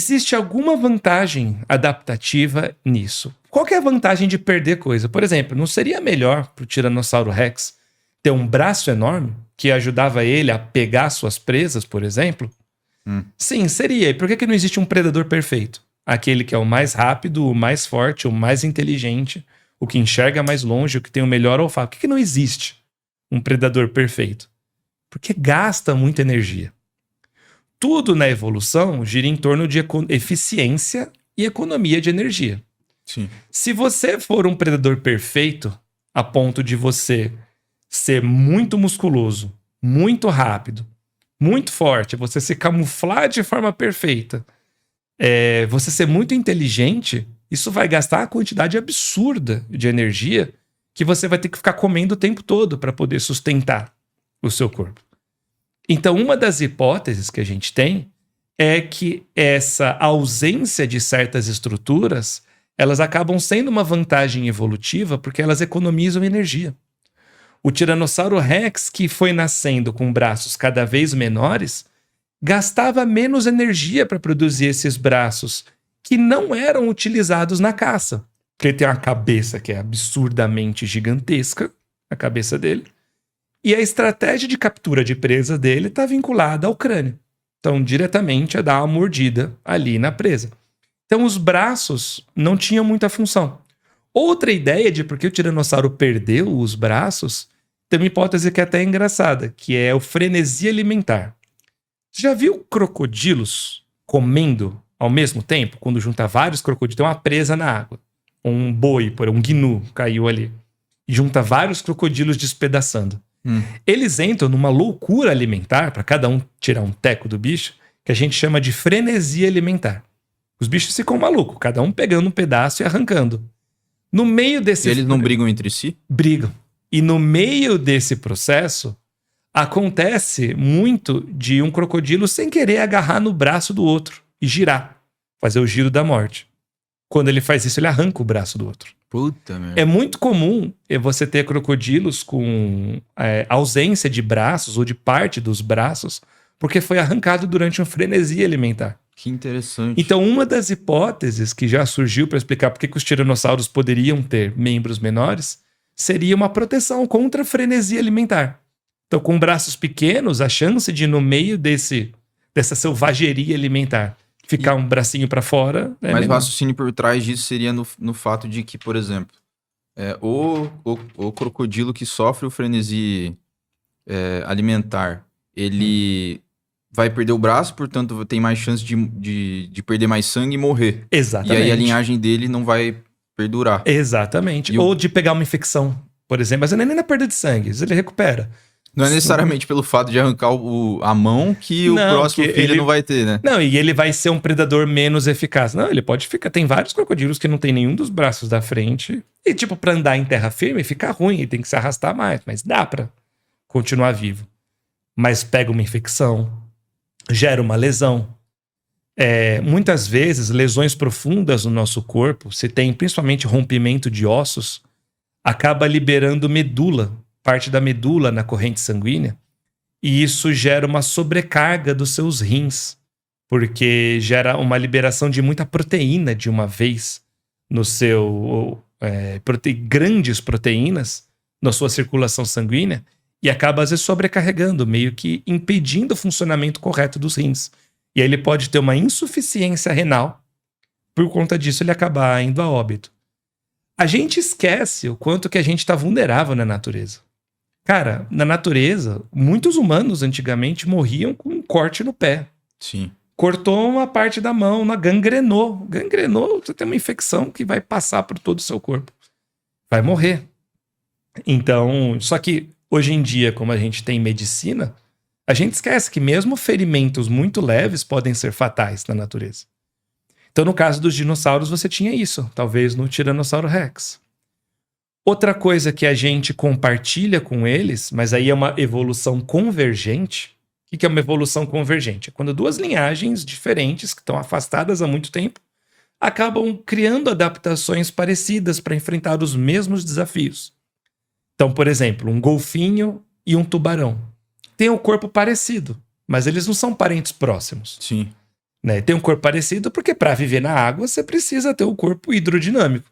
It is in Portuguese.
existe alguma vantagem adaptativa nisso. Qual que é a vantagem de perder coisa? Por exemplo, não seria melhor para o Tiranossauro Rex ter um braço enorme que ajudava ele a pegar suas presas, por exemplo? Sim, seria. E por que não existe um predador perfeito? Aquele que é o mais rápido, o mais forte, o mais inteligente, o que enxerga mais longe, o que tem o melhor olfato. Por que não existe um predador perfeito? Porque gasta muita energia. Tudo na evolução gira em torno de eficiência e economia de energia. Sim. Se você for um predador perfeito, a ponto de você ser muito musculoso, muito rápido, muito forte, você se camuflar de forma perfeita, você ser muito inteligente, isso vai gastar a quantidade absurda de energia que você vai ter que ficar comendo o tempo todo para poder sustentar o seu corpo. Então, uma das hipóteses que a gente tem é que essa ausência de certas estruturas, elas acabam sendo uma vantagem evolutiva porque elas economizam energia. O Tiranossauro Rex, que foi nascendo com braços cada vez menores, gastava menos energia para produzir esses braços que não eram utilizados na caça. Porque ele tem uma cabeça que é absurdamente gigantesca, a cabeça dele. E a estratégia de captura de presa dele está vinculada ao crânio. Então, diretamente a dar uma mordida ali na presa. Então, os braços não tinham muita função. Outra ideia de por que o tiranossauro perdeu os braços tem uma hipótese que é até engraçada, que é o frenesi alimentar. Você já viu crocodilos comendo ao mesmo tempo? Quando junta vários crocodilos, tem uma presa na água. Um boi, um gnu caiu ali. E junta vários crocodilos despedaçando. Eles entram numa loucura alimentar, para cada um tirar um teco do bicho, que a gente chama de frenesi alimentar. Os bichos ficam malucos, cada um pegando um pedaço e arrancando. No meio desse... E eles não brigam entre si? Brigam. E no meio desse processo, acontece muito de um crocodilo sem querer agarrar no braço do outro e girar, fazer o giro da morte. Quando ele faz isso, ele arranca o braço do outro. Puta merda. É muito comum você ter crocodilos com ausência de braços ou de parte dos braços, porque foi arrancado durante um frenesi alimentar. Que interessante. Então, uma das hipóteses que já surgiu para explicar por que os tiranossauros poderiam ter membros menores seria uma proteção contra a frenesi alimentar. Então, com braços pequenos, a chance de, no meio dessa selvageria alimentar, ficar um bracinho para fora... Mas o raciocínio por trás disso seria no fato de que, por exemplo, o crocodilo que sofre o frenesi alimentar, ele vai perder o braço, portanto tem mais chance de perder mais sangue e morrer. Exatamente. E aí a linhagem dele não vai perdurar. Exatamente. Ou de pegar uma infecção, por exemplo. Mas não é nem na perda de sangue, ele recupera. Não é necessariamente pelo fato de arrancar a mão que o próximo filho não vai ter, né? Não, e ele vai ser um predador menos eficaz. Não, ele pode ficar... Tem vários crocodilos que não tem nenhum dos braços da frente. E, pra andar em terra firme, fica ruim. Ele tem que se arrastar mais. Mas dá pra continuar vivo. Mas pega uma infecção, gera uma lesão. Muitas vezes, lesões profundas no nosso corpo, se tem principalmente rompimento de ossos, acaba liberando medula, parte da medula na corrente sanguínea, e isso gera uma sobrecarga dos seus rins, porque gera uma liberação de muita proteína de uma vez no seu... grandes proteínas na sua circulação sanguínea, e acaba às vezes sobrecarregando, meio que impedindo o funcionamento correto dos rins. E aí ele pode ter uma insuficiência renal, por conta disso ele acabar indo a óbito. A gente esquece o quanto que a gente está vulnerável na natureza. Cara, na natureza, muitos humanos antigamente morriam com um corte no pé. Sim. Cortou uma parte da mão, gangrenou. Gangrenou, você tem uma infecção que vai passar por todo o seu corpo. Vai morrer. Então, só que hoje em dia, como a gente tem medicina, a gente esquece que mesmo ferimentos muito leves podem ser fatais na natureza. Então, no caso dos dinossauros, você tinha isso. Talvez no Tiranossauro Rex. Outra coisa que a gente compartilha com eles, mas aí é uma evolução convergente. O que é uma evolução convergente? É quando duas linhagens diferentes, que estão afastadas há muito tempo, acabam criando adaptações parecidas para enfrentar os mesmos desafios. Então, por exemplo, um golfinho e um tubarão têm o corpo parecido, mas eles não são parentes próximos. Sim. né? Tem um corpo parecido porque para viver na água você precisa ter um corpo hidrodinâmico.